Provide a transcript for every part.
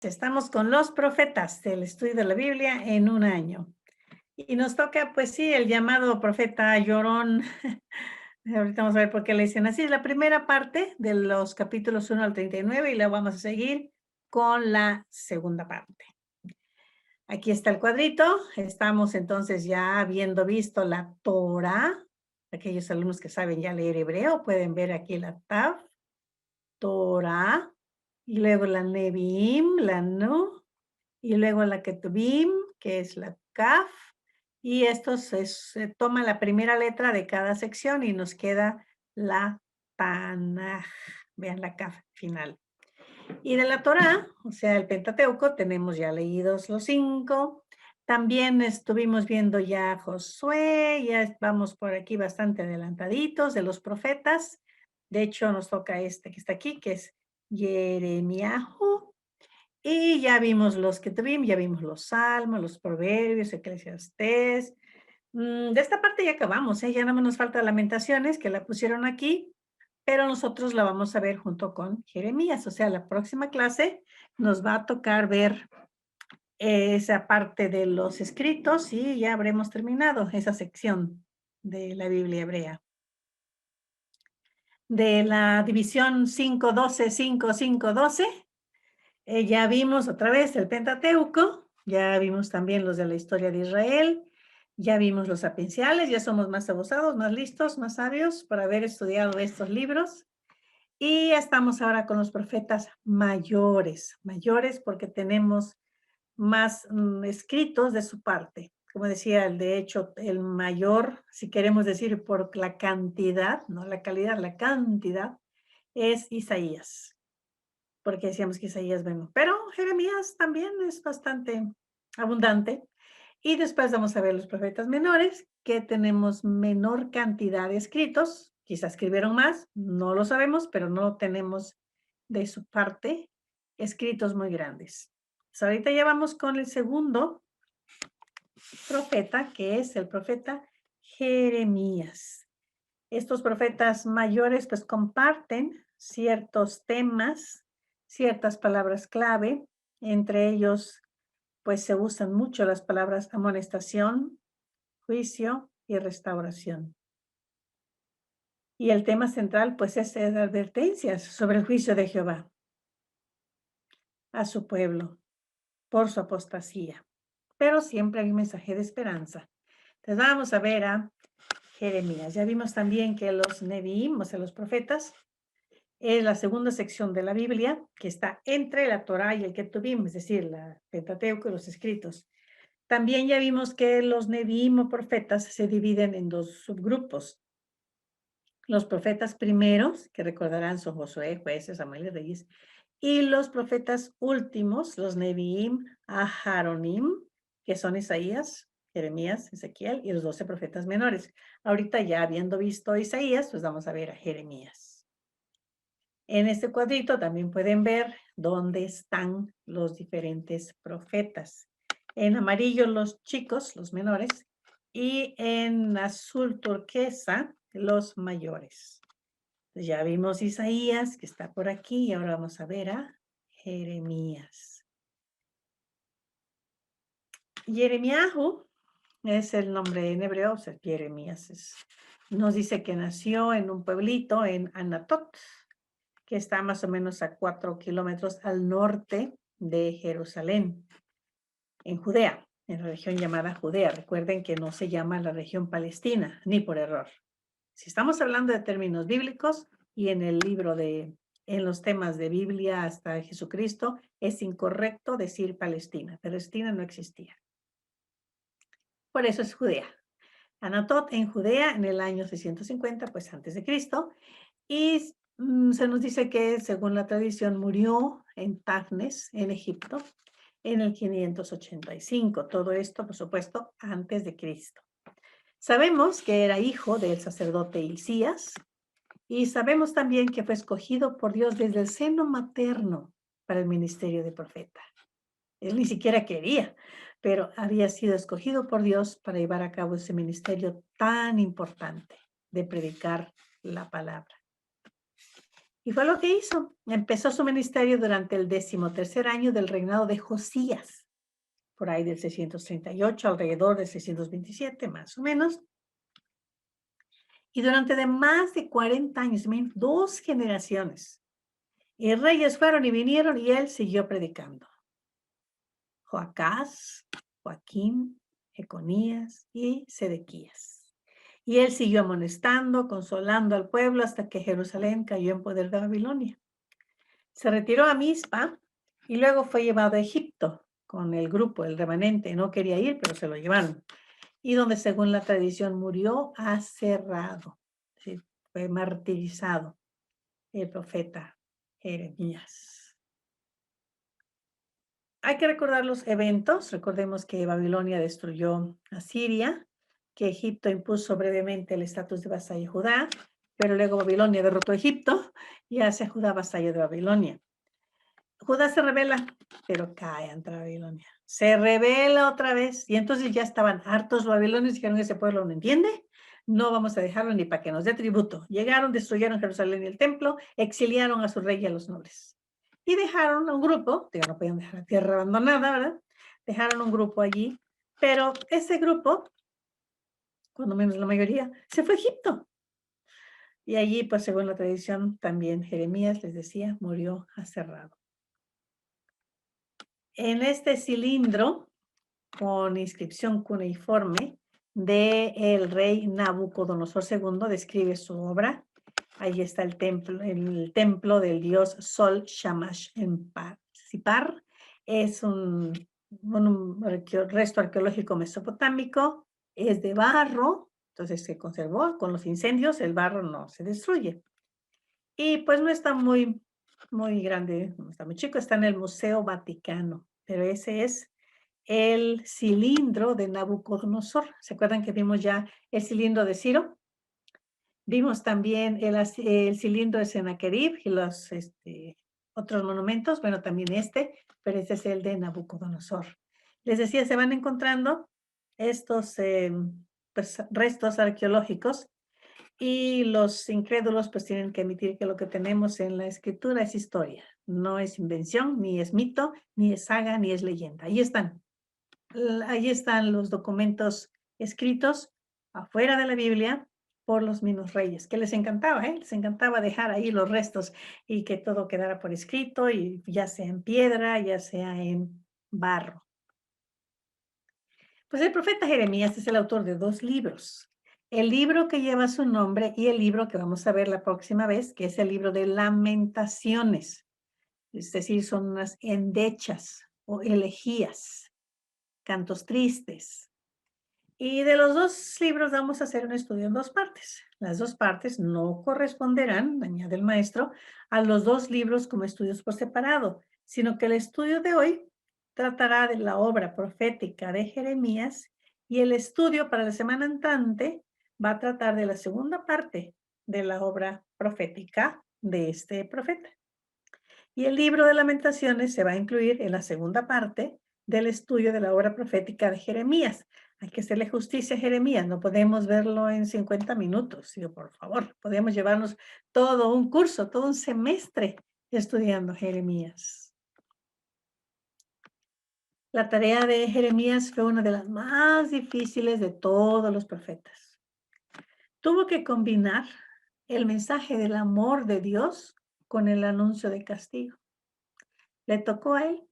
Estamos con los profetas del estudio de la Biblia en un año. Y nos toca, pues sí, el llamado profeta llorón. Ahorita vamos a ver por qué le dicen así. Es la primera parte de los capítulos 1 al 39 y luego vamos a seguir con la segunda parte. Aquí está el cuadrito. Estamos entonces ya habiendo visto la Torah. Aquellos alumnos que saben ya leer hebreo pueden ver aquí la Tav, Torah, y luego la Nevi'im, la Nu, y luego la Ketuvim, que es la Kaf, y esto se toma la primera letra de cada sección y nos queda la Tanaj. Vean la Kaf final. Y de la Torá, o sea, el Pentateuco, tenemos ya leídos los 5. También estuvimos viendo ya Josué, ya vamos por aquí bastante adelantaditos de los profetas. De hecho, nos toca este que está aquí, que es Jeremiahu. Y ya vimos los que tuvimos, ya vimos los salmos, los proverbios, Eclesiastés. De esta parte ya acabamos, ¿eh? Ya nada más nos falta Lamentaciones, que la pusieron aquí, pero nosotros la vamos a ver junto con Jeremías. O sea, la próxima clase nos va a tocar ver esa parte de los escritos y ya habremos terminado esa sección de la Biblia hebrea. De la división 5-12, 5-5-12. Ya vimos otra vez el Pentateuco, ya vimos también los de la historia de Israel, ya vimos los sapienciales, ya somos más abusados, más listos, más sabios por haber estudiado estos libros. Y estamos ahora con los profetas mayores, mayores porque tenemos más escritos de su parte. Como decía, de hecho, el mayor, si queremos decir por la cantidad, no la calidad, la cantidad, es Isaías, porque decíamos que Isaías menos, pero Jeremías también es bastante abundante. Y después vamos a ver los profetas menores, que tenemos menor cantidad de escritos, quizás escribieron más, no lo sabemos, pero no tenemos de su parte escritos muy grandes. Pues ahorita ya vamos con el segundo profeta, que es el profeta Jeremías. Estos profetas mayores pues comparten ciertos temas, ciertas palabras clave, entre ellos pues se usan mucho las palabras amonestación, juicio y restauración. Y el tema central pues es advertencias sobre el juicio de Jehová a su pueblo por su apostasía. Pero siempre hay un mensaje de esperanza. Entonces vamos a ver a Jeremías. Ya vimos también que los Neviim, o sea, los profetas, es la segunda sección de la Biblia que está entre la Torá y el Ketuvim, es decir, la Pentateuco y los escritos. También ya vimos que los Neviim o profetas se dividen en dos subgrupos. Los profetas primeros, que recordarán son Josué, Jueces, Samuel y Reyes, y los profetas últimos, los Neviim, Aharonim, que son Isaías, Jeremías, Ezequiel y los 12 profetas menores. Ahorita ya habiendo visto a Isaías, pues vamos a ver a Jeremías. En este cuadrito también pueden ver dónde están los diferentes profetas. En amarillo los chicos, los menores, y en azul turquesa los mayores. Ya vimos Isaías, que está por aquí, y ahora vamos a ver a Jeremías. Jeremiahu es el nombre en hebreo, o sea, Jeremías nos dice que nació en un pueblito en Anatot, que está más o menos a 4 kilómetros al norte de Jerusalén, en Judea, en la región llamada Judea. Recuerden que no se llama la región Palestina, ni por error. Si estamos hablando de términos bíblicos y en los temas de Biblia hasta Jesucristo, es incorrecto decir Palestina. Palestina no existía. Por eso es Judea. Anatot en Judea en el año 650, pues antes de Cristo, y se nos dice que, según la tradición, murió en Tafnes, en Egipto, en el 585. Todo esto, por supuesto, antes de Cristo. Sabemos que era hijo del sacerdote Hilcías y sabemos también que fue escogido por Dios desde el seno materno para el ministerio de profeta. Él ni siquiera quería, pero había sido escogido por Dios para llevar a cabo ese ministerio tan importante de predicar la palabra. Y fue lo que hizo. Empezó su ministerio durante el 13º año del reinado de Josías, por ahí del 638, alrededor del 627, más o menos. Y durante de más de 40 años, 2 generaciones, y reyes fueron y vinieron y él siguió predicando. Joacás, Joaquín, Jeconías y Sedequías. Y él siguió amonestando, consolando al pueblo hasta que Jerusalén cayó en poder de Babilonia. Se retiró a Mizpa y luego fue llevado a Egipto con el grupo, el remanente. No quería ir, pero se lo llevaron. Y donde, según la tradición, murió aserrado. ¿Sí? Fue martirizado el profeta Jeremías. Hay que recordar los eventos. Recordemos que Babilonia destruyó a Siria, que Egipto impuso brevemente el estatus de vasallo de Judá, pero luego Babilonia derrotó a Egipto y hace a Judá vasallo de Babilonia. Judá se rebela, pero cae ante Babilonia. Se rebela otra vez y entonces ya estaban hartos los babilonios y dijeron, ese pueblo no entiende, no vamos a dejarlo ni para que nos dé tributo. Llegaron, destruyeron Jerusalén y el templo, exiliaron a su rey y a los nobles. Y dejaron a un grupo, digo, no podían dejar la tierra abandonada, ¿verdad? Dejaron un grupo allí, pero ese grupo, cuando menos la mayoría, se fue a Egipto. Y allí, pues según la tradición, también Jeremías, les decía, murió aserrado. En este cilindro, con inscripción cuneiforme, de el rey Nabucodonosor II, describe su obra. Ahí está el templo del dios Sol Shamash en Sipar. Es un resto arqueológico mesopotámico, es de barro, entonces se conservó. Con los incendios el barro no se destruye. Y pues no está muy grande, no está muy chico, está en el Museo Vaticano, pero ese es el cilindro de Nabucodonosor. ¿Se acuerdan que vimos ya el cilindro de Ciro? Vimos también el cilindro de Sennacherib y los otros monumentos, bueno, también pero este es el de Nabucodonosor. Les decía, se van encontrando estos pues, restos arqueológicos y los incrédulos pues tienen que admitir que lo que tenemos en la escritura es historia, no es invención, ni es mito, ni es saga, ni es leyenda. Ahí están. Ahí están los documentos escritos afuera de la Biblia por los mismos reyes, que les encantaba, les encantaba dejar ahí los restos y que todo quedara por escrito, y ya sea en piedra, ya sea en barro. Pues el profeta Jeremías es el autor de 2 libros. El libro que lleva su nombre y el libro que vamos a ver la próxima vez, que es el libro de Lamentaciones. Es decir, son unas endechas o elegías, cantos tristes. Y de los 2 libros vamos a hacer un estudio en 2 partes. Las 2 partes no corresponderán, añade el maestro, a los 2 libros como estudios por separado, sino que el estudio de hoy tratará de la obra profética de Jeremías y el estudio para la semana entrante va a tratar de la segunda parte de la obra profética de este profeta. Y el libro de Lamentaciones se va a incluir en la segunda parte del estudio de la obra profética de Jeremías. Hay que hacerle justicia a Jeremías, no podemos verlo en 50 minutos, digo, por favor, podemos llevarnos todo un curso, todo un semestre estudiando Jeremías. La tarea de Jeremías fue una de las más difíciles de todos los profetas. Tuvo que combinar el mensaje del amor de Dios con el anuncio de castigo. Le tocó a él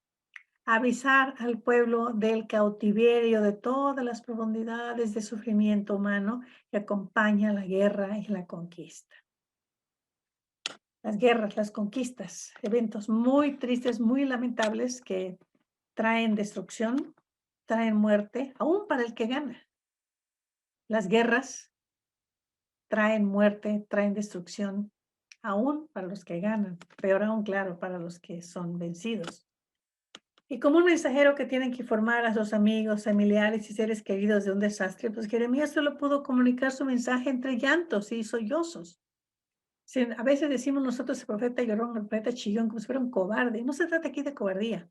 avisar al pueblo del cautiverio, de todas las profundidades de sufrimiento humano que acompaña la guerra y la conquista. Las guerras, las conquistas, eventos muy tristes, muy lamentables que traen destrucción, traen muerte, aún para el que gana. Las guerras traen muerte, traen destrucción, aún para los que ganan, peor aún, claro, para los que son vencidos. Y como un mensajero que tiene que informar a sus amigos, familiares y seres queridos de un desastre, pues Jeremías solo pudo comunicar su mensaje entre llantos y sollozos. A veces decimos nosotros el profeta llorón, el profeta chillón, como si fuera un cobarde. No se trata aquí de cobardía,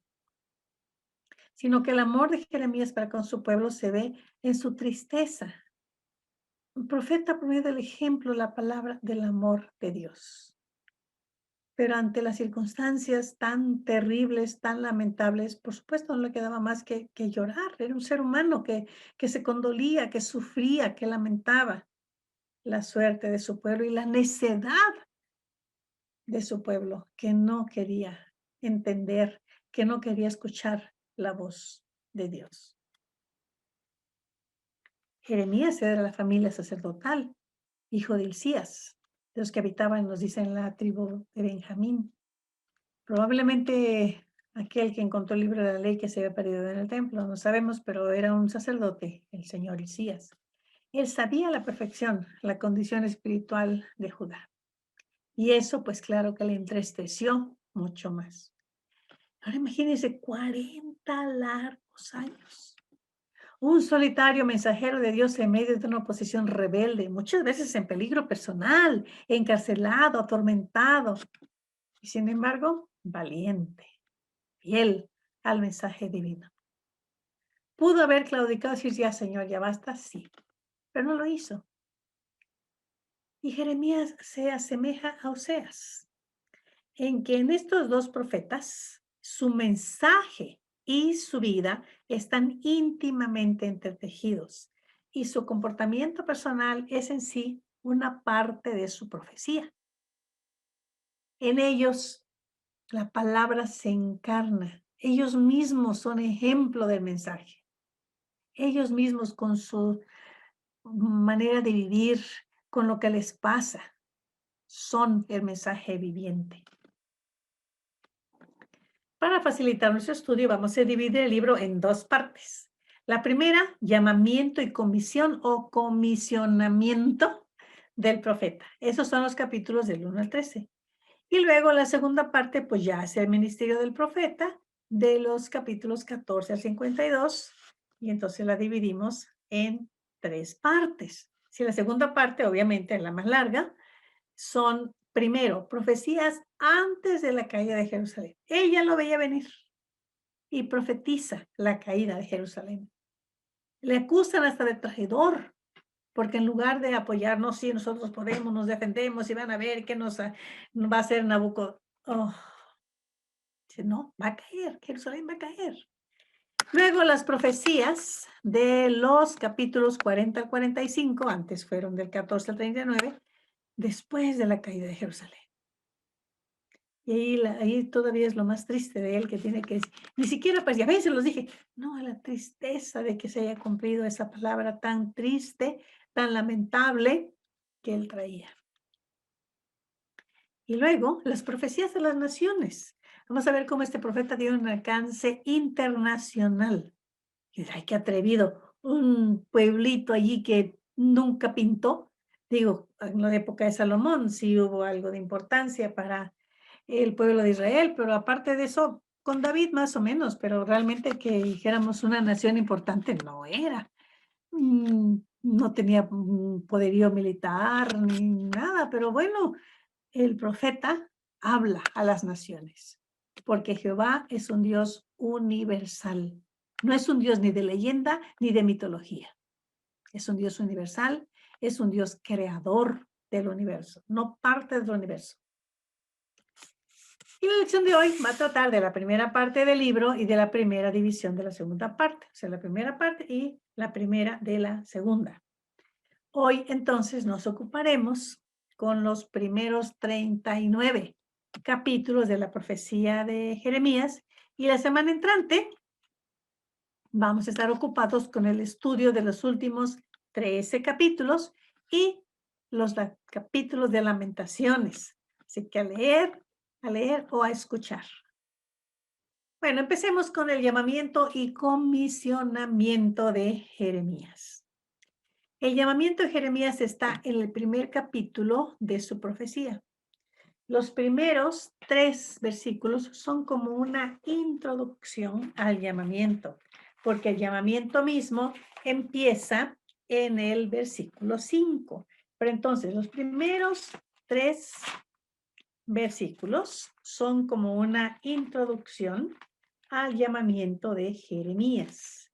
sino que el amor de Jeremías para con su pueblo se ve en su tristeza. Un profeta por medio del ejemplo, la palabra del amor de Dios. pero ante las circunstancias tan terribles, tan lamentables, por supuesto, no le quedaba más que llorar. Era un ser humano que se condolía, que sufría, que lamentaba la suerte de su pueblo y la necedad de su pueblo, que no quería entender, que no quería escuchar la voz de Dios. Jeremías era de la familia sacerdotal, hijo de Hilcías, de los que habitaban, nos dice, en la tribu de Benjamín. Probablemente aquel que encontró el libro de la ley que se había perdido en el templo, no sabemos, pero era un sacerdote, el señor Hilcías. Él sabía a la perfección la condición espiritual de Judá. Y eso, pues claro que le entristeció mucho más. Ahora imagínense 40 largos años. Un solitario mensajero de Dios en medio de una oposición rebelde, muchas veces en peligro personal, encarcelado, atormentado. Y sin embargo, valiente, fiel al mensaje divino. ¿Pudo haber claudicado y decir, ya Señor, ya basta? Sí, pero no lo hizo. Y Jeremías se asemeja a Oseas, en que en estos dos profetas, su mensaje y su vida están íntimamente entretejidos y su comportamiento personal es en sí una parte de su profecía. En ellos, la palabra se encarna. Ellos mismos son ejemplo del mensaje. Ellos mismos con su manera de vivir, con lo que les pasa, son el mensaje viviente. Para facilitar nuestro estudio, vamos a dividir el libro en dos partes. La primera, llamamiento y comisión o comisionamiento del profeta. Esos son los capítulos del 1 al 13. Y luego la segunda parte, pues ya es el ministerio del profeta, de los capítulos 14 al 52, y entonces la dividimos en tres partes. Si la segunda parte, obviamente, es la más larga, son, primero, profecías antes de la caída de Jerusalén. Ella lo veía venir y profetiza la caída de Jerusalén. Le acusan hasta de traidor, porque en lugar de apoyarnos, sí, nosotros podemos, nos defendemos y van a ver qué nos va a hacer Nabucodonosor. Oh, dice, no, va a caer, Jerusalén va a caer. Luego las profecías de los capítulos 40 al 45, antes fueron del 14 al 39, después de la caída de Jerusalén. Y ahí todavía es lo más triste de él, que tiene que decir, ni siquiera, pues ya ves, se los dije, no, la tristeza de que se haya cumplido esa palabra tan triste, tan lamentable que él traía. Y luego, las profecías de las naciones. Vamos a ver cómo este profeta tiene un alcance internacional. Y ay, qué atrevido, un pueblito allí que nunca pintó. Digo, en la época de Salomón sí hubo algo de importancia para el pueblo de Israel, pero aparte de eso, con David más o menos, pero realmente que dijéramos una nación importante no era. No tenía poderío militar ni nada, pero bueno, el profeta habla a las naciones, porque Jehová es un Dios universal. No es un Dios ni de leyenda ni de mitología. Es un Dios universal, es un Dios creador del universo, no parte del universo. Y la lección de hoy va a tratar de la primera parte del libro y de la primera división de la segunda parte. O sea, la primera parte y la primera de la segunda. Hoy entonces nos ocuparemos con los primeros 39 capítulos de la profecía de Jeremías y la semana entrante vamos a estar ocupados con el estudio de los últimos 13 capítulos y los capítulos de lamentaciones. Así que a leer o a escuchar. Bueno, empecemos con el llamamiento y comisionamiento de Jeremías. El llamamiento de Jeremías está en el primer capítulo de su profecía. Los primeros 3 versículos son como una introducción al llamamiento, porque el llamamiento mismo empieza en el versículo 5. Pero entonces, los primeros 3 versículos son como una introducción al llamamiento de Jeremías.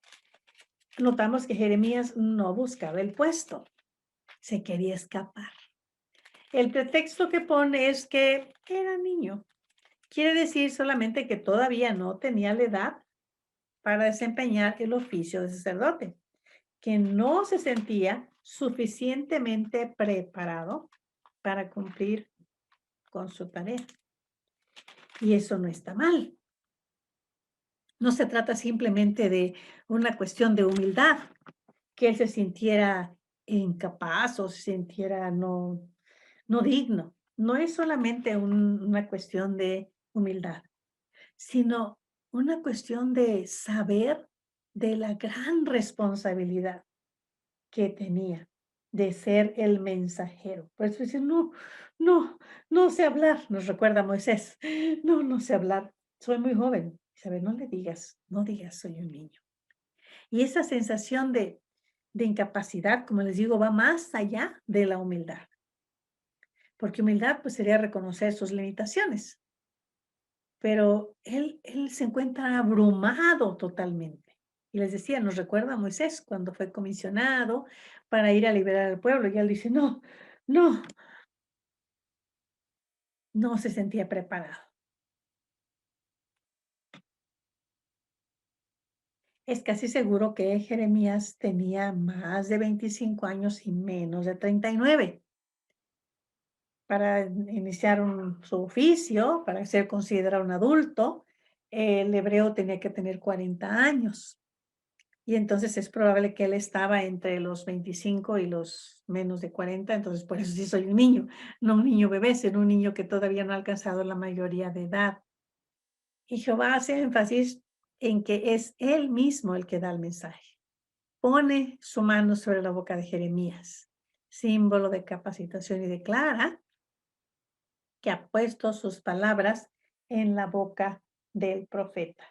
Notamos que Jeremías no buscaba el puesto, se quería escapar. El pretexto que pone es que era niño. Quiere decir solamente que todavía no tenía la edad para desempeñar el oficio de sacerdote, que no se sentía suficientemente preparado para cumplir con su tarea. Y eso no está mal. No se trata simplemente de una cuestión de humildad, que él se sintiera incapaz o se sintiera no digno. No es solamente una cuestión de humildad, sino una cuestión de saber de la gran responsabilidad que tenía de ser el mensajero. Por eso dice, no, no, no sé hablar, nos recuerda a Moisés. No, no sé hablar, soy muy joven. Dice, no le digas, no digas, soy un niño. Y esa sensación de incapacidad, como les digo, va más allá de la humildad. Porque humildad pues sería reconocer sus limitaciones. Pero él se encuentra abrumado totalmente. Y les decía, nos recuerda a Moisés cuando fue comisionado para ir a liberar al pueblo. Y él dice, no, no, no se sentía preparado. Es casi seguro que Jeremías tenía más de 25 años y menos de 39 para iniciar su oficio, para ser considerado un adulto. El hebreo tenía que tener 40 años. Y entonces es probable que él estaba entre los 25 y los menos de 40, entonces por eso sí soy un niño, no un niño bebé, sino un niño que todavía no ha alcanzado la mayoría de edad. Y Jehová hace énfasis en que es él mismo el que da el mensaje. Pone su mano sobre la boca de Jeremías, símbolo de capacitación, y declara que ha puesto sus palabras en la boca del profeta.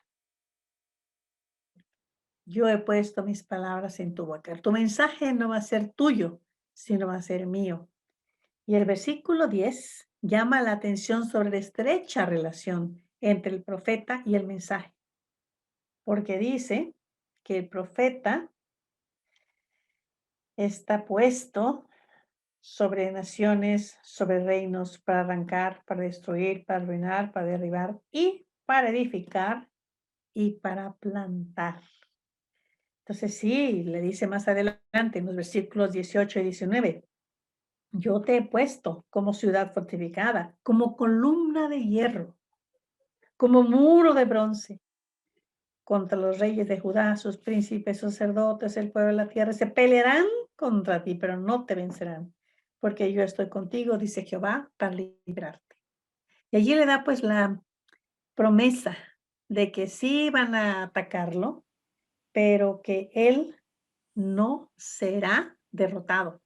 Yo he puesto mis palabras en tu boca. Tu mensaje no va a ser tuyo, sino va a ser mío. Y el versículo 10 llama la atención sobre la estrecha relación entre el profeta y el mensaje, porque dice que el profeta está puesto sobre naciones, sobre reinos, para arrancar, para destruir, para arruinar, para derribar y para edificar y para plantar. Entonces sí, le dice más adelante en los versículos 18 y 19, yo te he puesto como ciudad fortificada, como columna de hierro, como muro de bronce contra los reyes de Judá, sus príncipes, sacerdotes, el pueblo de la tierra. Se pelearán contra ti, pero no te vencerán, porque yo estoy contigo, dice Jehová, para librarte. Y allí le da pues la promesa de que sí van a atacarlo, pero que él no será derrotado.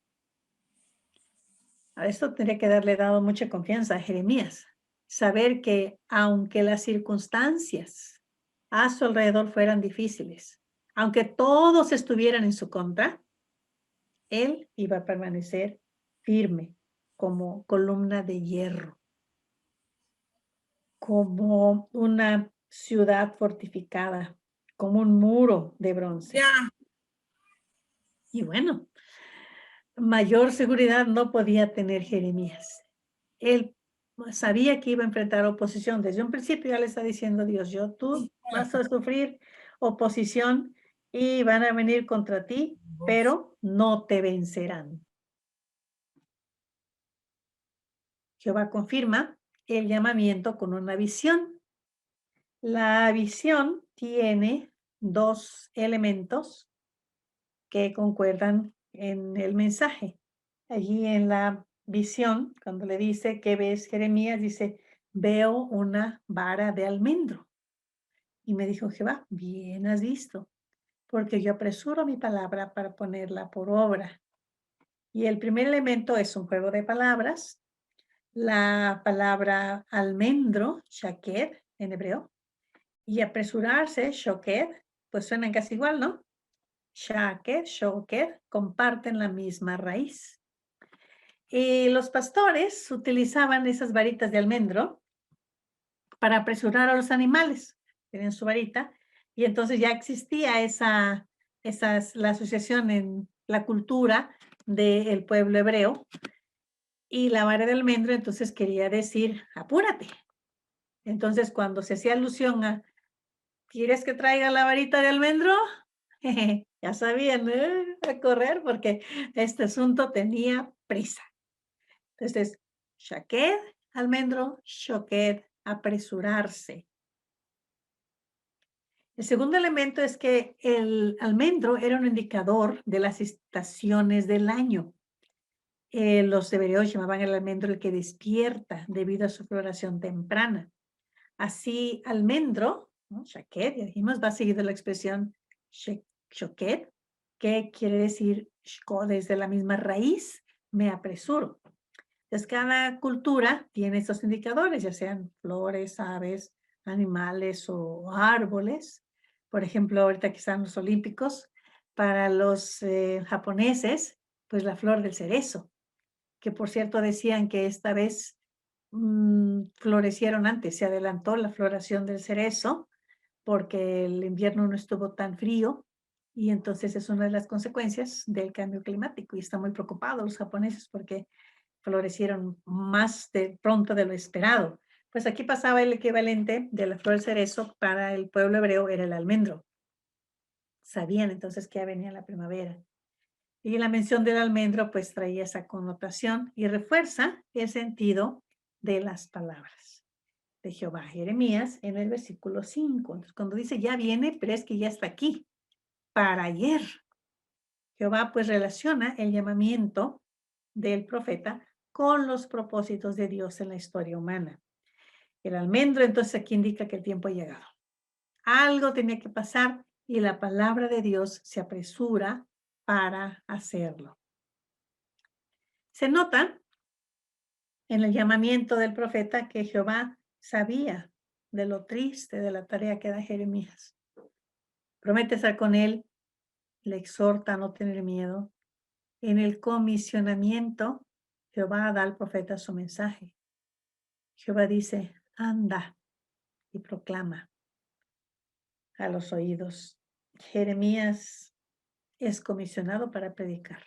A esto tendría que darle dado mucha confianza a Jeremías. Saber que aunque las circunstancias a su alrededor fueran difíciles, aunque todos estuvieran en su contra, él iba a permanecer firme como columna de hierro, como una ciudad fortificada, como un muro de bronce. Y bueno, mayor seguridad no podía tener Jeremías. Él sabía que iba a enfrentar oposición. Desde un principio ya le está diciendo Dios, tú vas a sufrir oposición y van a venir contra ti, pero no te vencerán. Jehová confirma el llamamiento con una visión. La visión tiene dos elementos que concuerdan en el mensaje. Allí en la visión, cuando le dice, ¿qué ves, Jeremías? Dice, veo una vara de almendro. Y me dijo Jehová, bien has visto, porque yo apresuro mi palabra para ponerla por obra. Y el primer elemento es un juego de palabras. La palabra almendro, shaked, en hebreo, y apresurarse, shoked, pues suenan casi igual, ¿no? Shaked, shoked, comparten la misma raíz. Y los pastores utilizaban esas varitas de almendro para apresurar a los animales. Tenían su varita y entonces ya existía la asociación en la cultura del pueblo hebreo Y la vara de almendro entonces quería decir, apúrate. Entonces cuando se hacía alusión a, ¿quieres que traiga la varita de almendro? Ya sabían, a correr porque este asunto tenía prisa. Entonces, shaked, almendro, shoked, apresurarse. El segundo elemento es que el almendro era un indicador de las estaciones del año. Los hebreos llamaban el almendro el que despierta debido a su floración temprana. Así, almendro, ¿no? Shaked, ya dijimos, va seguido la expresión shoked, que quiere decir desde la misma raíz, me apresuro. Entonces, cada cultura tiene estos indicadores, ya sean flores, aves, animales o árboles. Por ejemplo, ahorita que están los olímpicos, para los japoneses, pues la flor del cerezo, que por cierto decían que esta vez florecieron antes, se adelantó la floración del cerezo porque el invierno no estuvo tan frío y entonces es una de las consecuencias del cambio climático y están muy preocupados los japoneses porque florecieron más de pronto de lo esperado. Pues aquí pasaba el equivalente de la flor del cerezo para el pueblo hebreo era el almendro. Sabían entonces que ya venía la primavera. Y la mención del almendro pues traía esa connotación y refuerza el sentido de las palabras de Jehová. Jeremías en el versículo 5. Entonces, cuando dice ya viene, pero es que ya está aquí, para ayer. Jehová pues relaciona el llamamiento del profeta con los propósitos de Dios en la historia humana. El almendro entonces aquí indica que el tiempo ha llegado. Algo tenía que pasar y la palabra de Dios se apresura para hacerlo. Se nota en el llamamiento del profeta que Jehová sabía de lo triste de la tarea que da Jeremías. Promete estar con él, le exhorta a no tener miedo. En el comisionamiento, Jehová da al profeta su mensaje. Jehová dice, anda y proclama a los oídos. Jeremías es comisionado para predicar,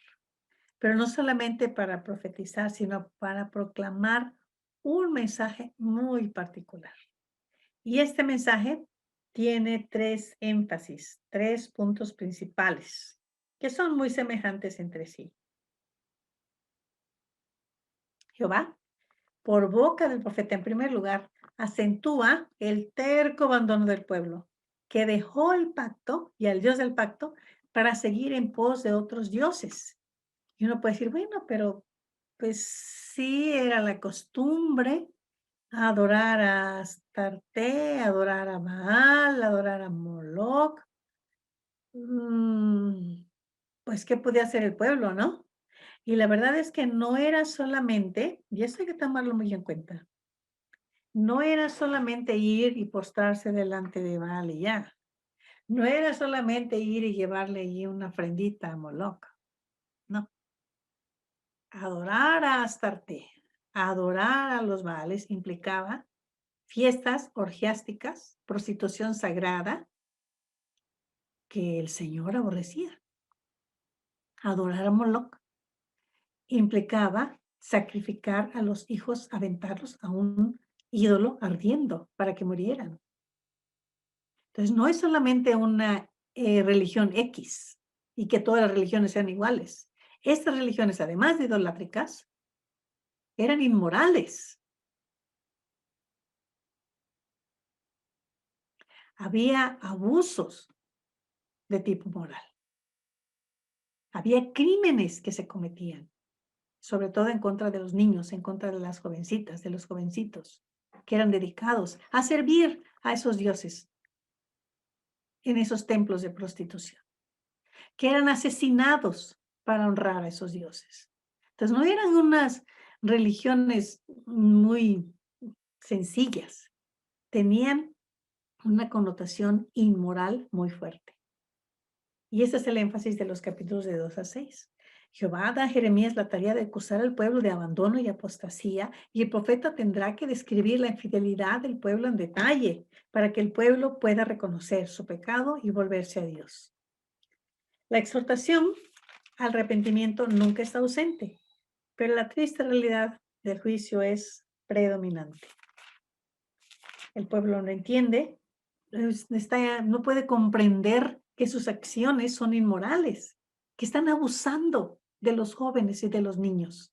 pero no solamente para profetizar, sino para proclamar un mensaje muy particular. Y este mensaje tiene tres énfasis, tres puntos principales, que son muy semejantes entre sí. Jehová, por boca del profeta, en primer lugar, acentúa el terco abandono del pueblo, que dejó el pacto y al Dios del pacto para seguir en pos de otros dioses. Y uno puede decir, bueno, pero pues sí era la costumbre adorar a Astarte, adorar a Baal, adorar a Moloch. Pues, ¿qué podía hacer el pueblo, no? Y la verdad es que no era solamente, y eso hay que tomarlo muy en cuenta, no era solamente ir y postrarse delante de Baal y ya. No era solamente ir y llevarle allí una ofrendita a Moloch. No. Adorar a Astarte, adorar a los Baales implicaba fiestas orgiásticas, prostitución sagrada que el Señor aborrecía. Adorar a Moloch implicaba sacrificar a los hijos, aventarlos a un ídolo ardiendo para que murieran. Entonces, no es solamente una religión X y que todas las religiones sean iguales. Estas religiones, además de idolátricas, eran inmorales. Había abusos de tipo moral. Había crímenes que se cometían, sobre todo en contra de los niños, en contra de las jovencitas, de los jovencitos, que eran dedicados a servir a esos dioses en esos templos de prostitución, que eran asesinados para honrar a esos dioses. Entonces, no eran unas religiones muy sencillas, tenían una connotación inmoral muy fuerte. Y ese es el énfasis de los capítulos de 2 a 6. Jehová da a Jeremías la tarea de acusar al pueblo de abandono y apostasía, y el profeta tendrá que describir la infidelidad del pueblo en detalle para que el pueblo pueda reconocer su pecado y volverse a Dios. La exhortación al arrepentimiento nunca está ausente, Pero la triste realidad del juicio es predominante. El pueblo no entiende, no puede comprender que sus acciones son inmorales, que están abusando de los jóvenes y de los niños,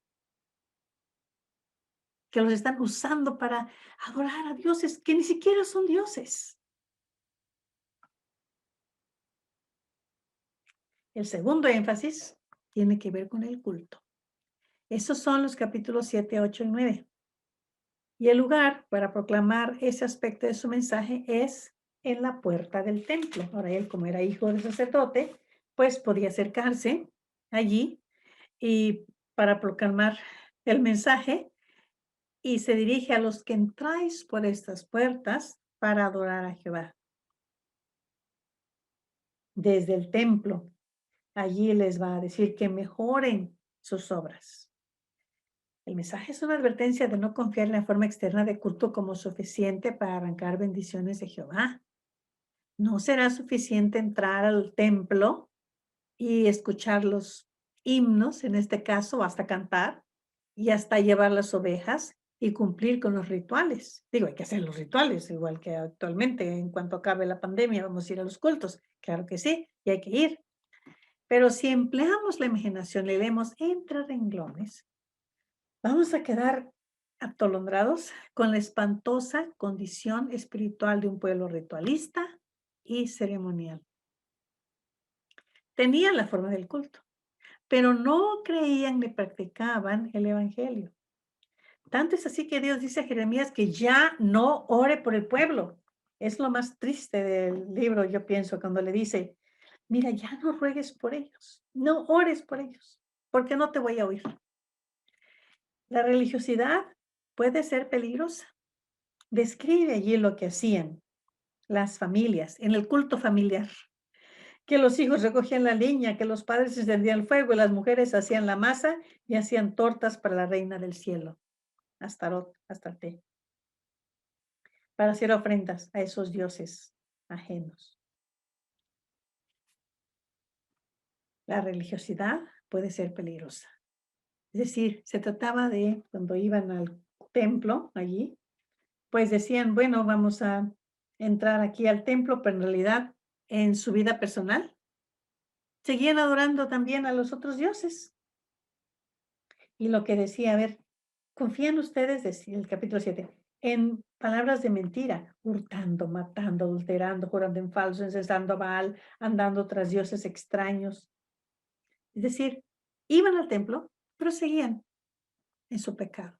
que los están usando para adorar a dioses que ni siquiera son dioses. El segundo énfasis tiene que ver con el culto. Esos son los capítulos 7, 8 y 9. Y el lugar para proclamar ese aspecto de su mensaje es en la puerta del templo. Ahora él, como era hijo del sacerdote, pues podía acercarse allí y para proclamar el mensaje, y se dirige a los que entráis por estas puertas para adorar a Jehová. Desde el templo, allí les va a decir que mejoren sus obras. El mensaje es una advertencia de no confiar en la forma externa de culto como suficiente para arrancar bendiciones de Jehová. No será suficiente entrar al templo y escuchar los himnos, en este caso, hasta cantar, y hasta llevar las ovejas y cumplir con los rituales. Digo, hay que hacer los rituales, igual que actualmente, en cuanto acabe la pandemia, vamos a ir a los cultos. Claro que sí, y hay que ir. Pero si empleamos la imaginación y leemos entre renglones, vamos a quedar atolondrados con la espantosa condición espiritual de un pueblo ritualista y ceremonial. Tenían la forma del culto, pero no creían ni practicaban el evangelio. Tanto es así que Dios dice a Jeremías que ya no ore por el pueblo. Es lo más triste del libro, yo pienso, cuando le dice, mira, ya no ruegues por ellos, no ores por ellos, porque no te voy a oír. La religiosidad puede ser peligrosa. Describe allí lo que hacían las familias en el culto familiar, que los hijos recogían la leña, que los padres encendían el fuego y las mujeres hacían la masa y hacían tortas para la reina del cielo, Astarot, Astarte, para hacer ofrendas a esos dioses ajenos. La religiosidad puede ser peligrosa. Es decir, se trataba de, cuando iban al templo allí, pues decían, bueno, vamos a entrar aquí al templo, pero en realidad en su vida personal seguían adorando también a los otros dioses. Y lo que decía, a ver, ¿confían ustedes, decía el capítulo 7, en palabras de mentira, hurtando, matando, adulterando, jurando en falso, incensando a Baal, andando tras dioses extraños? Es decir, iban al templo, pero seguían en su pecado.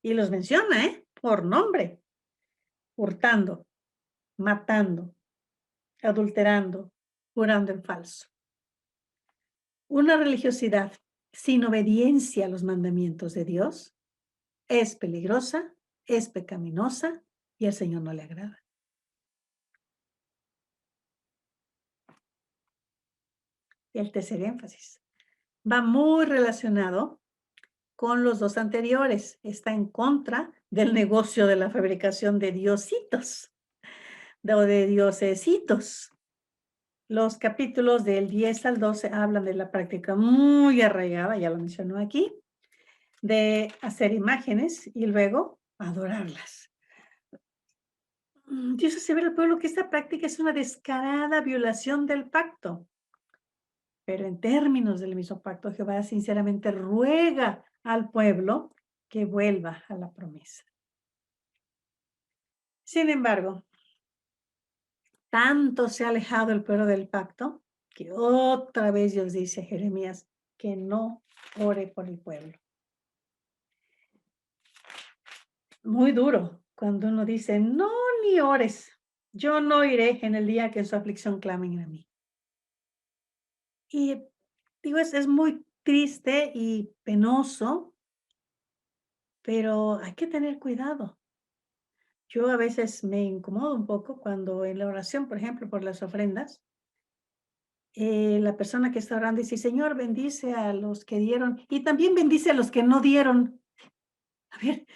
Y los menciona, por nombre, hurtando, matando, adulterando, jurando en falso. Una religiosidad sin obediencia a los mandamientos de Dios es peligrosa, es pecaminosa y al Señor no le agrada. Y el tercer énfasis va muy relacionado con los dos anteriores. Está en contra del negocio de la fabricación de diositos o de diosesitos. Los capítulos del 10 al 12 hablan de la práctica muy arraigada, ya lo mencionó aquí, de hacer imágenes y luego adorarlas. Dios hace ver al pueblo que esta práctica es una descarada violación del pacto. Pero en términos del mismo pacto, Jehová sinceramente ruega al pueblo que vuelva a la promesa. Sin embargo, tanto se ha alejado el pueblo del pacto que otra vez Dios dice a Jeremías que no ore por el pueblo. Muy duro cuando uno dice, no, ni ores, yo no iré en el día que en su aflicción clamen a mí. Y digo, es muy triste y penoso, pero hay que tener cuidado. Yo a veces me incomodo un poco cuando en la oración, por ejemplo, por las ofrendas, la persona que está orando dice, Señor, bendice a los que dieron y también bendice a los que no dieron. A ver,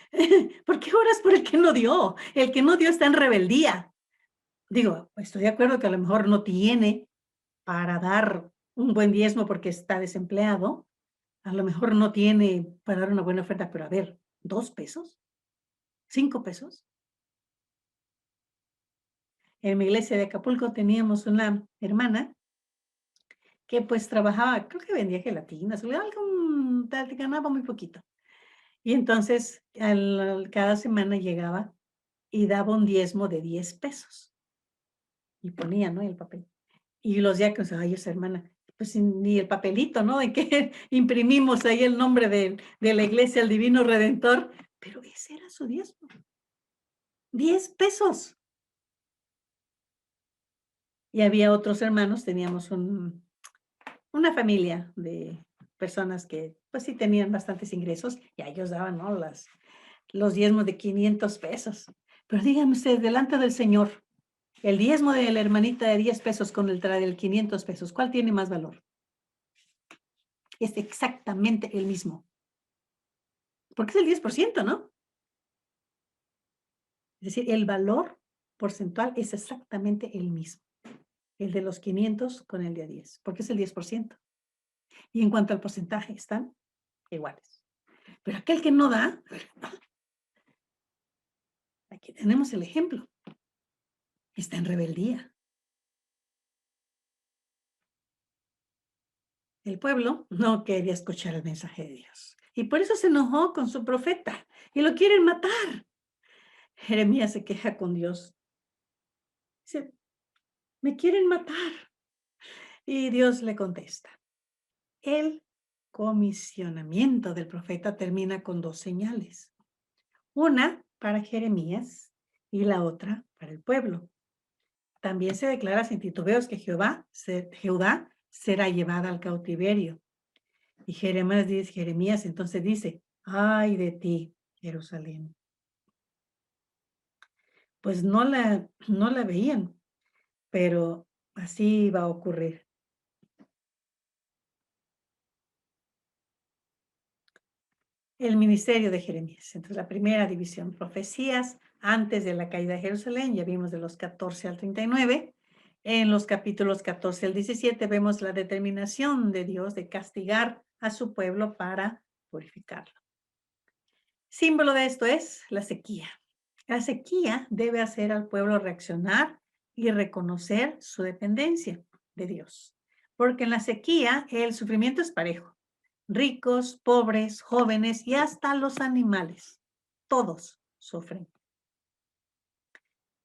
¿por qué oras por el que no dio? El que no dio está en rebeldía. Digo, estoy de acuerdo que a lo mejor no tiene para dar un buen diezmo porque está desempleado, A lo mejor no tiene para dar una buena oferta, pero a ver, ¿2 pesos? ¿5 pesos? En mi iglesia de Acapulco teníamos una hermana que, pues, trabajaba, creo que vendía gelatinas, o algo, tal, que ganaba muy poquito. Y entonces, cada semana llegaba y daba un diezmo de 10 pesos, y ponía, ¿no?, el papel. Y los diáconos, ay, esa hermana, pues, ni el papelito, ¿no?, de que imprimimos ahí el nombre de la iglesia, el Divino Redentor, pero ese era su diezmo, 10 pesos. Y había otros hermanos, teníamos una familia de personas que, pues, sí tenían bastantes ingresos, y a ellos daban, ¿no?, los diezmos de 500 pesos. Pero díganme ustedes, delante del Señor, el diezmo de la hermanita de 10 pesos con el del 500 pesos, ¿cuál tiene más valor? Es exactamente el mismo, porque es el 10%, ¿no? Es decir, el valor porcentual es exactamente el mismo, el de los 500 con el de 10, porque es el 10%. Y en cuanto al porcentaje, están iguales. Pero aquel que no da, aquí tenemos el ejemplo, está en rebeldía. El pueblo no quería escuchar el mensaje de Dios. Y por eso se enojó con su profeta y lo quieren matar. Jeremías se queja con Dios. Dice, me quieren matar. Y Dios le contesta. El comisionamiento del profeta termina con 2 señales. Una para Jeremías y la otra para el pueblo. También se declara sin titubeos que Judá será llevada al cautiverio. Y Jeremías entonces dice, ay de ti, Jerusalén. Pues no la veían, pero así va a ocurrir. El ministerio de Jeremías. Entonces, la primera división, profecías antes de la caída de Jerusalén, ya vimos de los 14 al 39. En los capítulos 14 al 17 vemos la determinación de Dios de castigar a su pueblo para purificarlo. Símbolo de esto es la sequía. La sequía debe hacer al pueblo reaccionar y reconocer su dependencia de Dios, porque en la sequía el sufrimiento es parejo. Ricos, pobres, jóvenes y hasta los animales, todos sufren.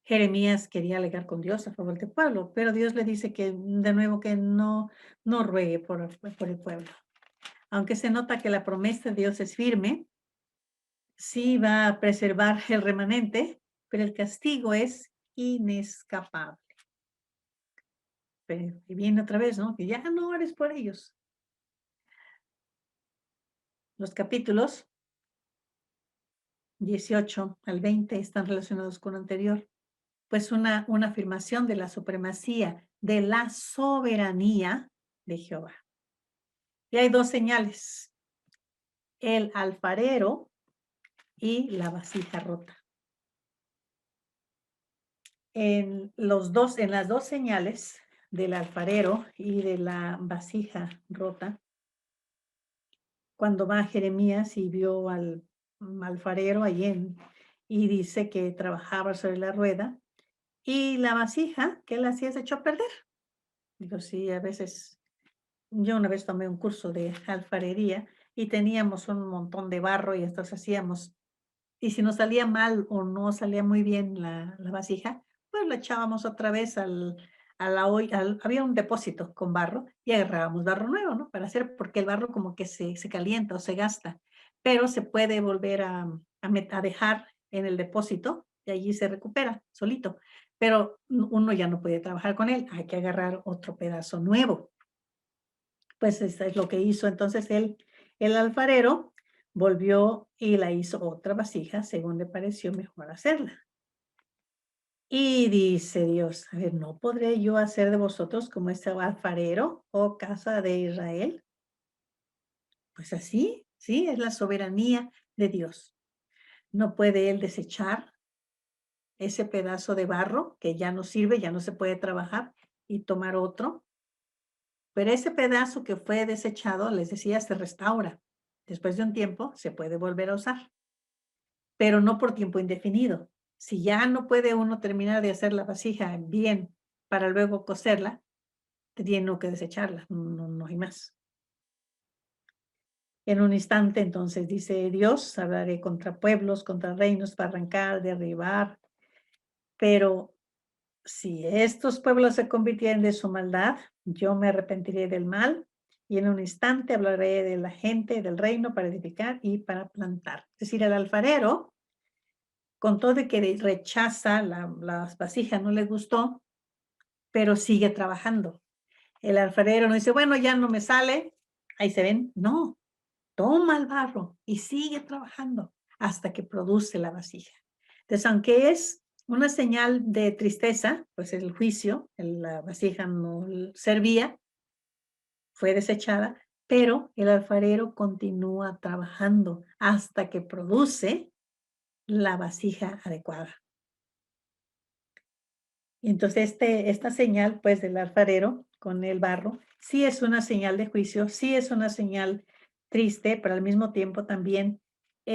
Jeremías quería alegar con Dios a favor del pueblo, pero Dios le dice que de nuevo que no ruegue por el pueblo. Aunque se nota que la promesa de Dios es firme, sí va a preservar el remanente, pero el castigo es inescapable. Y viene otra vez, ¿no? Que ya no ores por ellos. Los capítulos 18 al 20 están relacionados con lo anterior. Pues una afirmación de la supremacía, de la soberanía de Jehová. Y hay 2 señales, el alfarero y la vasija rota. En las 2 señales del alfarero y de la vasija rota, cuando va Jeremías y vio al alfarero allí y dice que trabajaba sobre la rueda, y la vasija que él hacía se echó a perder. Digo, sí, a veces, yo una vez tomé un curso de alfarería y teníamos un montón de barro y entonces hacíamos, y si nos salía mal o no salía muy bien la vasija, pues la echábamos otra vez a la olla, había un depósito con barro y agarrábamos barro nuevo, ¿no? Para hacer, porque el barro como que se calienta o se gasta, pero se puede volver a dejar en el depósito y allí se recupera solito. Pero uno ya no puede trabajar con él, hay que agarrar otro pedazo nuevo. Pues eso es lo que hizo entonces el alfarero, volvió y la hizo otra vasija según le pareció mejor hacerla. Y dice Dios, a ver, ¿no podré yo hacer de vosotros como este alfarero, oh casa de Israel? Pues así, sí, es la soberanía de Dios. No puede él desechar ese pedazo de barro que ya no sirve, ya no se puede trabajar y tomar otro. Pero ese pedazo que fue desechado, les decía, se restaura. Después de un tiempo se puede volver a usar, pero no por tiempo indefinido. Si ya no puede uno terminar de hacer la vasija bien para luego coserla, tiene uno que desecharla, no hay más. En un instante, entonces, dice Dios, hablaré contra pueblos, contra reinos, para arrancar, derribar. Pero si estos pueblos se convirtieren de su maldad, yo me arrepentiré del mal y en un instante hablaré de la gente del reino para edificar y para plantar. Es decir, el alfarero, con todo de que rechaza las vasijas, no le gustó, pero sigue trabajando. El alfarero no dice, bueno, ya no me sale, ahí se ven. No, toma el barro y sigue trabajando hasta que produce la vasija. Entonces, aunque es una señal de tristeza, pues el juicio, la vasija no servía, fue desechada, pero el alfarero continúa trabajando hasta que produce la vasija adecuada. Y entonces esta señal, pues, del alfarero con el barro, sí es una señal de juicio, sí es una señal triste, pero al mismo tiempo también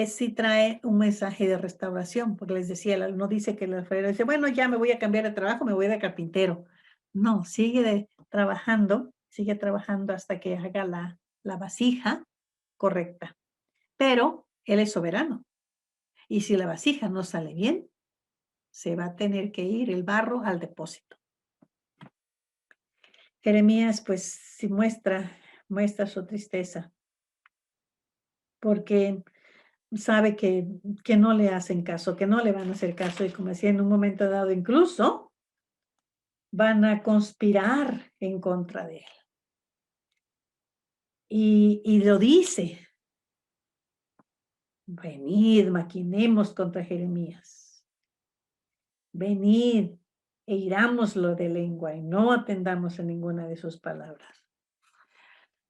sí trae un mensaje de restauración, porque les decía, no dice que el alfarero dice, bueno, ya me voy a cambiar de trabajo, me voy de carpintero. No, sigue trabajando hasta que haga la vasija correcta. Pero él es soberano. Y si la vasija no sale bien, se va a tener que ir el barro al depósito. Jeremías, pues, sí muestra su tristeza, porque sabe que no le hacen caso, que no le van a hacer caso, y como decía, en un momento dado, incluso van a conspirar en contra de él. Y lo dice, venid, maquinemos contra Jeremías, venid e irámoslo de lengua y no atendamos a ninguna de sus palabras.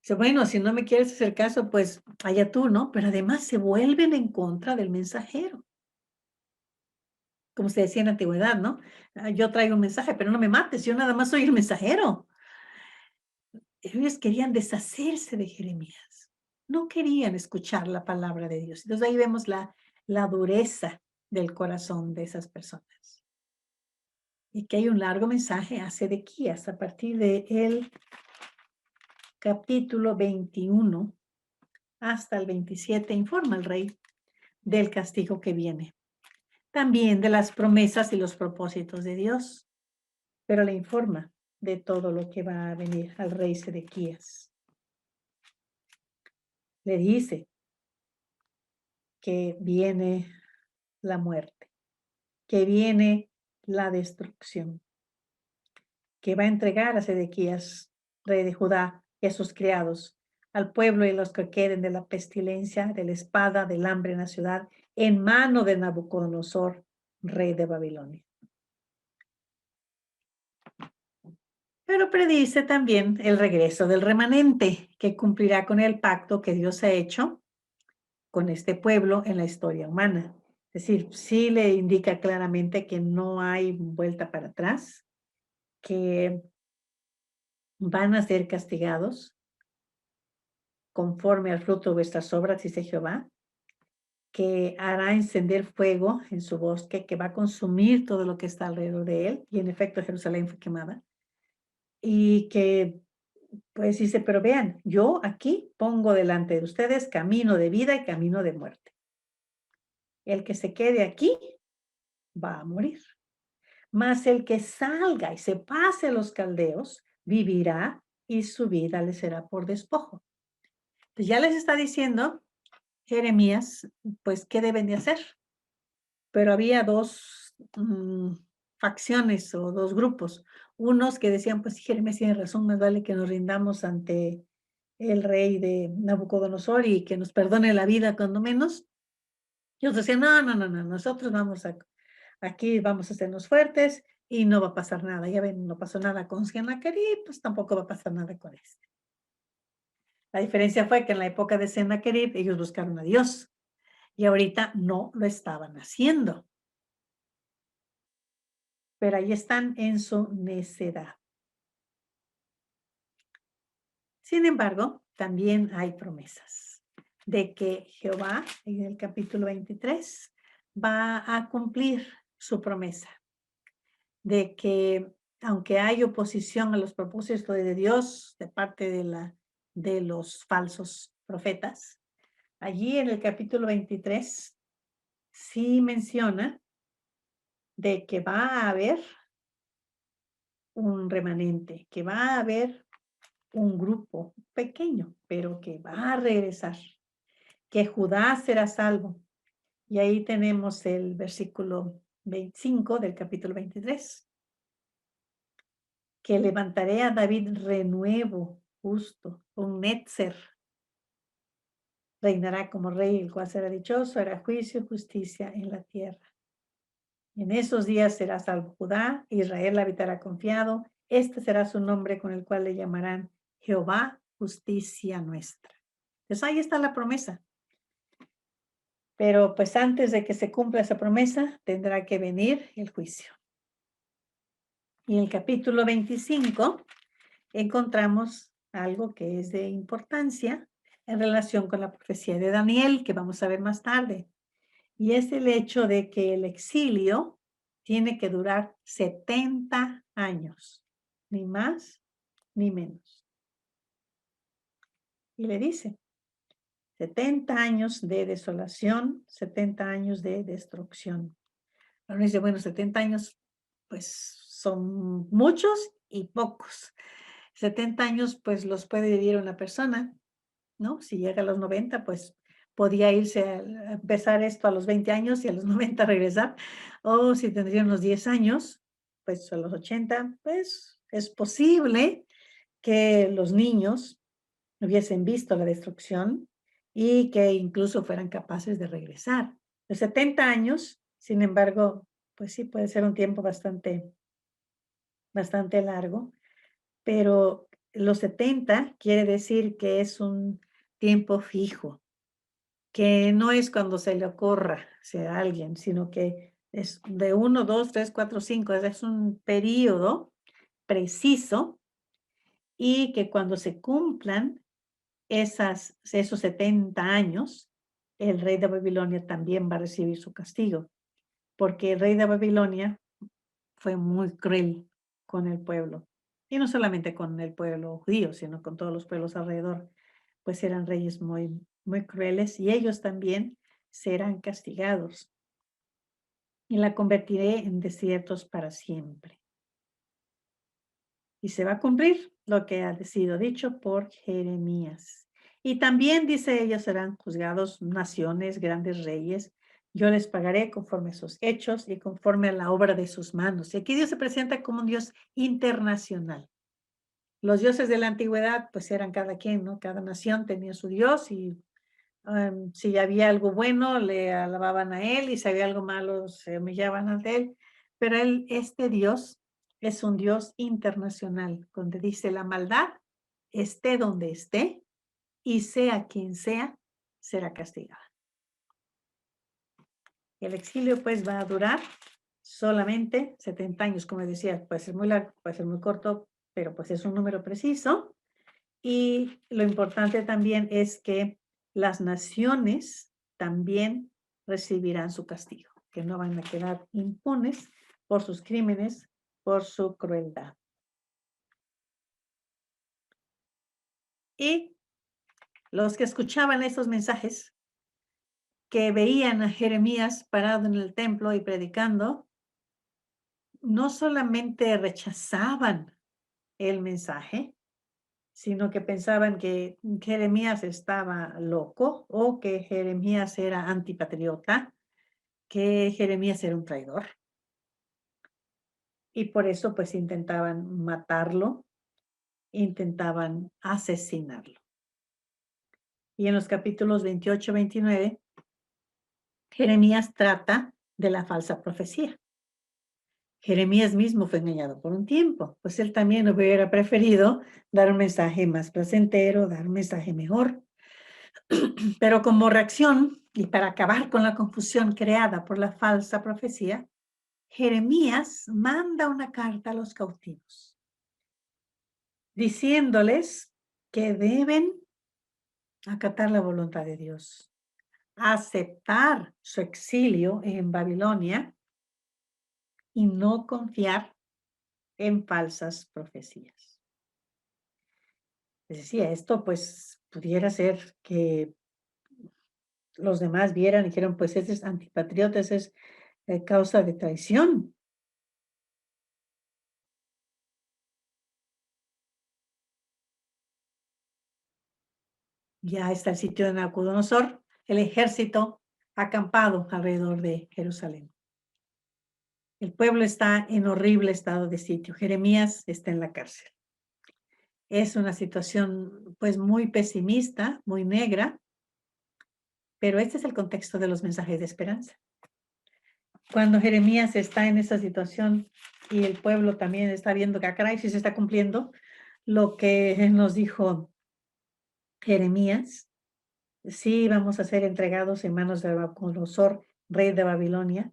Dice, bueno, si no me quieres hacer caso, pues allá tú, ¿no? Pero además se vuelven en contra del mensajero. Como se decía en la antigüedad, ¿no? Yo traigo un mensaje, pero no me mates, yo nada más soy el mensajero. Ellos querían deshacerse de Jeremías. No querían escuchar la palabra de Dios. Entonces ahí vemos la dureza del corazón de esas personas. Y que hay un largo mensaje a Sedequías a partir del capítulo 21 hasta el 27, informa el rey del castigo que viene. También de las promesas y los propósitos de Dios, pero le informa de todo lo que va a venir al rey Sedequías. Le dice que viene la muerte, que viene la destrucción, que va a entregar a Sedequías, rey de Judá, y a sus criados, al pueblo y los que queden de la pestilencia, de la espada, del hambre en la ciudad, en mano de Nabucodonosor, rey de Babilonia. Pero predice también el regreso del remanente, que cumplirá con el pacto que Dios ha hecho con este pueblo en la historia humana. Es decir, sí le indica claramente que no hay vuelta para atrás, que van a ser castigados conforme al fruto de vuestras obras, dice Jehová, que hará encender fuego en su bosque, que va a consumir todo lo que está alrededor de él, y en efecto Jerusalén fue quemada, y que pues dice, pero vean, yo aquí pongo delante de ustedes camino de vida y camino de muerte. El que se quede aquí va a morir. Mas el que salga y se pase a los caldeos, vivirá y su vida le será por despojo. Pues ya les está diciendo Jeremías, pues, qué deben de hacer. Pero había dos facciones o dos grupos. Unos que decían, pues, sí, Jeremías tiene razón, más vale que nos rindamos ante el rey de Nabucodonosor y que nos perdone la vida cuando menos. Y otros decían, no, nosotros aquí vamos a hacernos fuertes y no va a pasar nada. Ya ven, no pasó nada con Sennacherib, pues tampoco va a pasar nada con este. La diferencia fue que en la época de Sennacherib ellos buscaron a Dios y ahorita no lo estaban haciendo. Pero ahí están en su necedad. Sin embargo, también hay promesas de que Jehová, en el capítulo 23, va a cumplir su promesa, de que aunque hay oposición a los propósitos de Dios de parte de los falsos profetas, allí en el capítulo 23 sí menciona de que va a haber un remanente, que va a haber un grupo pequeño, pero que va a regresar, que Judá será salvo. Y ahí tenemos el versículo 25 del capítulo 23, que levantaré a David renuevo justo, un Netzer. Reinará como rey, el cual será dichoso, hará juicio y justicia en la tierra. En esos días será salvo Judá, Israel habitará confiado. Este será su nombre con el cual le llamarán Jehová, justicia nuestra. Entonces ahí está la promesa. Pero pues antes de que se cumpla esa promesa, tendrá que venir el juicio. Y en el capítulo 25 encontramos algo que es de importancia en relación con la profecía de Daniel, que vamos a ver más tarde. Y es el hecho de que el exilio tiene que durar 70 años, ni más ni menos. Y le dice, 70 años de desolación, 70 años de destrucción. Ahora dice, bueno, 70 años, pues son muchos y pocos. 70 años, pues los puede vivir una persona, ¿no? Si llega a los 90, pues podía irse a empezar esto a los 20 años y a los 90 regresar. O si tendría unos 10 años, pues a los 80, pues es posible que los niños hubiesen visto la destrucción y que incluso fueran capaces de regresar. Los 70 años, sin embargo, pues sí puede ser un tiempo bastante largo, pero los 70 quiere decir que es un tiempo fijo, que no es cuando se le ocurra a alguien, sino que es de 1, 2, 3, 4, 5, es un periodo preciso y que cuando se cumplan esos 70 años, el rey de Babilonia también va a recibir su castigo, porque el rey de Babilonia fue muy cruel con el pueblo, y no solamente con el pueblo judío, sino con todos los pueblos alrededor, pues eran reyes muy crueles, y ellos también serán castigados, y la convertiré en desiertos para siempre. Y se va a cumplir lo que ha sido dicho por Jeremías. Y también dice, ellos serán juzgados naciones, grandes reyes. Yo les pagaré conforme a sus hechos y conforme a la obra de sus manos. Y aquí Dios se presenta como un Dios internacional. Los dioses de la antigüedad, pues eran cada quien, ¿no? Cada nación tenía su Dios y si había algo bueno, le alababan a él y si había algo malo, se humillaban ante él. Pero este Dios es un Dios internacional, donde dice la maldad, esté donde esté y sea quien sea, será castigada. El exilio pues va a durar solamente 70 años, como decía, puede ser muy largo, puede ser muy corto, pero pues es un número preciso. Y lo importante también es que las naciones también recibirán su castigo, que no van a quedar impunes por sus crímenes, por su crueldad. Y los que escuchaban esos mensajes, que veían a Jeremías parado en el templo y predicando, no solamente rechazaban el mensaje, sino que pensaban que Jeremías estaba loco o que Jeremías era antipatriota, que Jeremías era un traidor. Y por eso pues intentaban matarlo, intentaban asesinarlo. Y en los capítulos 28, 29, Jeremías trata de la falsa profecía. Jeremías mismo fue engañado por un tiempo, pues él también hubiera preferido dar un mensaje más placentero, dar un mensaje mejor. Pero como reacción y para acabar con la confusión creada por la falsa profecía, Jeremías manda una carta a los cautivos, diciéndoles que deben acatar la voluntad de Dios, aceptar su exilio en Babilonia y no confiar en falsas profecías. Les decía, esto pues pudiera ser que los demás vieran y dijeron, pues ese es antipatriota, ese es causa de traición. Ya está el sitio de Nabucodonosor, el ejército acampado alrededor de Jerusalén. El pueblo está en horrible estado de sitio. Jeremías está en la cárcel. Es una situación pues muy pesimista, muy negra, pero este es el contexto de los mensajes de esperanza. Cuando Jeremías está en esa situación y el pueblo también está viendo que acá sí se está cumpliendo lo que nos dijo Jeremías, sí vamos a ser entregados en manos de Nabucodonosor, rey de Babilonia.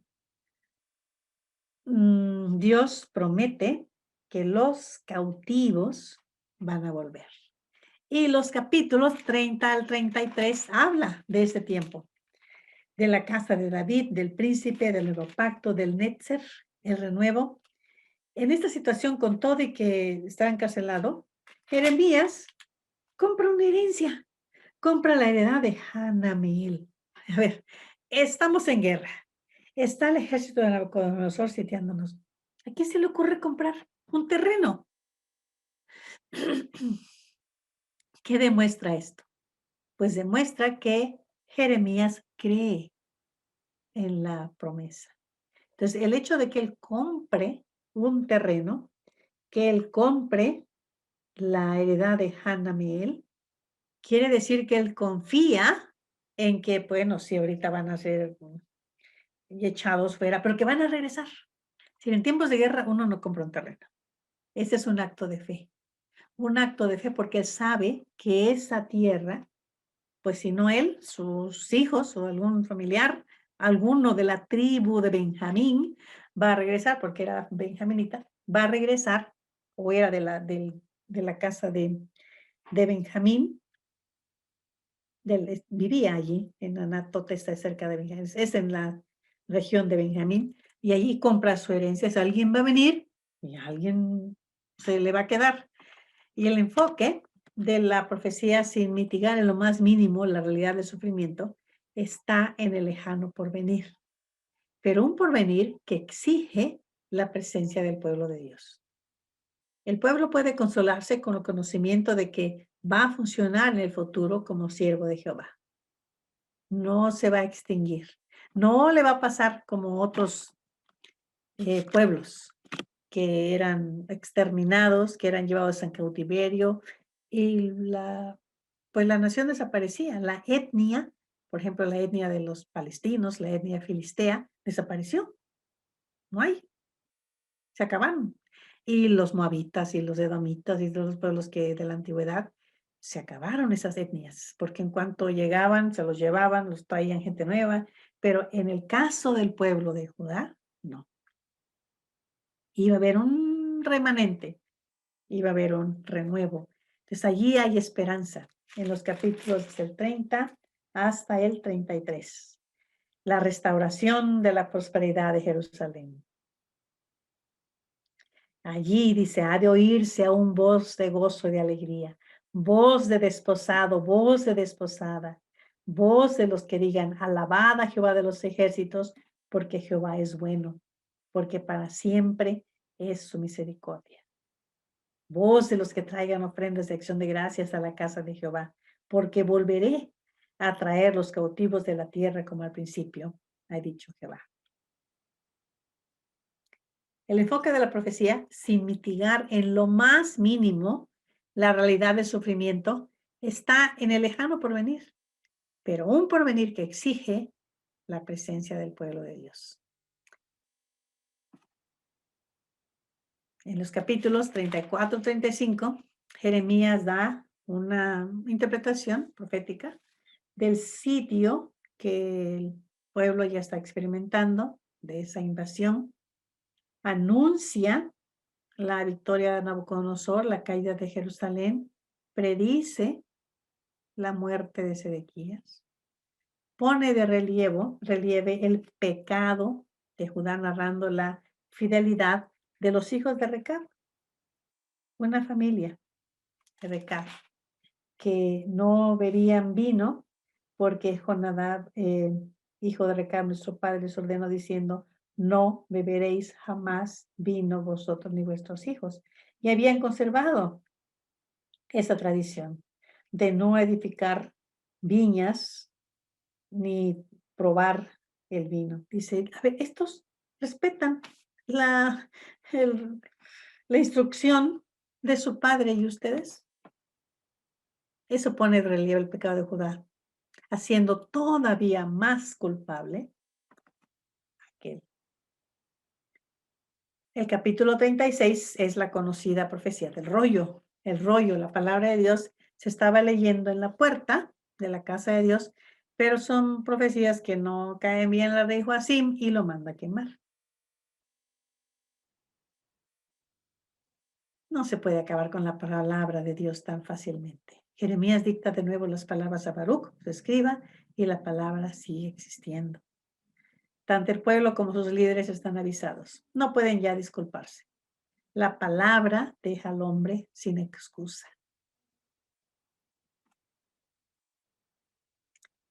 Dios promete que los cautivos van a volver. Y los capítulos 30 al 33 habla de ese tiempo, de la casa de David, del príncipe, del nuevo pacto, del Netzer, el renuevo. En esta situación, con todo y que está encarcelado, Jeremías compra una herencia, compra la heredad de Hanameel. A ver, estamos en guerra. Está el ejército de Nabucodonosor sitiándonos. ¿A quién se le ocurre comprar un terreno? ¿Qué demuestra esto? Pues demuestra que Jeremías cree en la promesa. Entonces, el hecho de que él compre un terreno, que él compre la heredad de Hanameel, quiere decir que él confía en que, bueno, sí, ahorita van a ser echados fuera, pero que van a regresar. Si en tiempos de guerra uno no compra un terreno. Ese es un acto de fe. Un acto de fe porque él sabe que esa tierra, pues si no él, sus hijos o algún familiar, alguno de la tribu de Benjamín va a regresar, porque era benjaminita, va a regresar, o era de la casa de Benjamín, vivía allí, en Anatot, está cerca de Benjamín, es en la región de Benjamín, y allí compra su herencia. Si alguien va a venir y a alguien se le va a quedar. Y el enfoque de la profecía, sin mitigar en lo más mínimo la realidad del sufrimiento, está en el lejano porvenir, pero un porvenir que exige la presencia del pueblo de Dios. El pueblo puede consolarse con el conocimiento de que va a funcionar en el futuro como siervo de Jehová. No se va a extinguir. No le va a pasar como otros pueblos que eran exterminados, que eran llevados en cautiverio, y pues la nación desaparecía. La etnia, por ejemplo, la etnia de los palestinos, la etnia filistea, desapareció. No hay, se acabaron. Y los moabitas y los edomitas y todos los pueblos que de la antigüedad, se acabaron esas etnias, porque en cuanto llegaban, se los llevaban, los traían gente nueva, pero en el caso del pueblo de Judá, no. Iba a haber un remanente, iba a haber un renuevo. Entonces allí hay esperanza en los capítulos desde el 30 hasta el 33. La restauración de la prosperidad de Jerusalén. Allí dice, ha de oírse aún voz de gozo y de alegría, voz de desposado, voz de desposada, voz de los que digan, alabad a Jehová de los ejércitos, porque Jehová es bueno, porque para siempre es su misericordia. Voz de los que traigan ofrendas de acción de gracias a la casa de Jehová, porque volveré a traer los cautivos de la tierra como al principio, ha dicho Jehová. El enfoque de la profecía, sin mitigar en lo más mínimo la realidad del sufrimiento, está en el lejano porvenir, pero un porvenir que exige la presencia del pueblo de Dios. En los capítulos 34 y 35, Jeremías da una interpretación profética del sitio que el pueblo ya está experimentando, de esa invasión. Anuncia la victoria de Nabucodonosor, la caída de Jerusalén, predice la muerte de Sedequías, pone de relieve el pecado de Judá, narrando la fidelidad de los hijos de Recab, una familia de Recab, que no bebían vino porque Jonadab, hijo de Recab, nuestro padre, les ordenó diciendo: no beberéis jamás vino vosotros ni vuestros hijos. Y habían conservado esa tradición de no edificar viñas ni probar el vino. Dice, a ver, estos respetan la, el- la instrucción de su padre, y ustedes. Eso pone de relieve el pecado de Judá, haciendo todavía más culpable aquel. El capítulo 36 es la conocida profecía del rollo. El rollo, la palabra de Dios, se estaba leyendo en la puerta de la casa de Dios, pero son profecías que no caen bien en la rey Joacim y lo manda a quemar. No se puede acabar con la palabra de Dios tan fácilmente. Jeremías dicta de nuevo las palabras a Baruch, su escriba, y la palabra sigue existiendo. Tanto el pueblo como sus líderes están avisados. No pueden ya disculparse. La palabra deja al hombre sin excusa.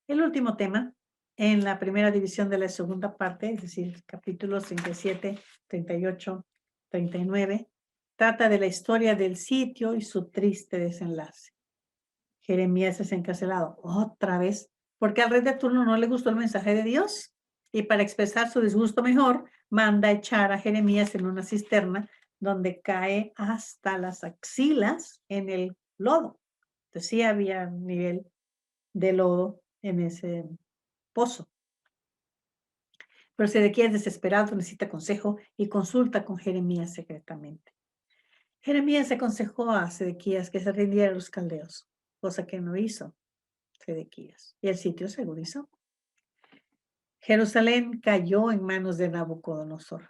El último tema, en la primera división de la segunda parte, es decir, capítulos 37, 38, 39, trata de la historia del sitio y su triste desenlace. Jeremías es encarcelado otra vez porque al rey de turno no le gustó el mensaje de Dios, y para expresar su disgusto mejor, manda echar a Jeremías en una cisterna donde cae hasta las axilas en el lodo. Entonces sí había nivel de lodo en ese pozo. Pero Sedequías, desesperado, necesita consejo y consulta con Jeremías secretamente. Jeremías aconsejó a Sedequías que se rindiera a los caldeos, cosa que no hizo Sedequías, y el sitio se agudizó. Jerusalén cayó en manos de Nabucodonosor,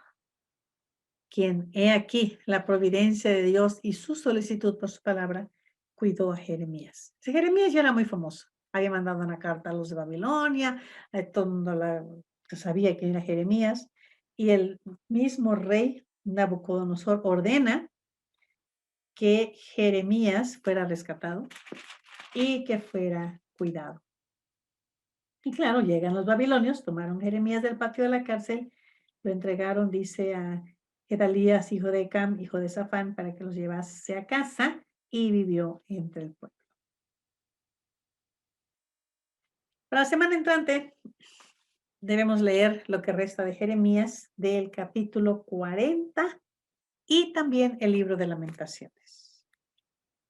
quien, he aquí, la providencia de Dios y su solicitud por su palabra, cuidó a Jeremías. Jeremías ya era muy famoso. Había mandado una carta a los de Babilonia, todo el mundo sabía quién era Jeremías, y el mismo rey Nabucodonosor ordena que Jeremías fuera rescatado y que fuera cuidado. Y claro, llegan los babilonios, tomaron Jeremías del patio de la cárcel, lo entregaron, dice, a Gedalías, hijo de Cam, hijo de Safán, para que los llevase a casa, y vivió entre el pueblo. Para la semana entrante debemos leer lo que resta de Jeremías del capítulo 40 y también el libro de Lamentaciones.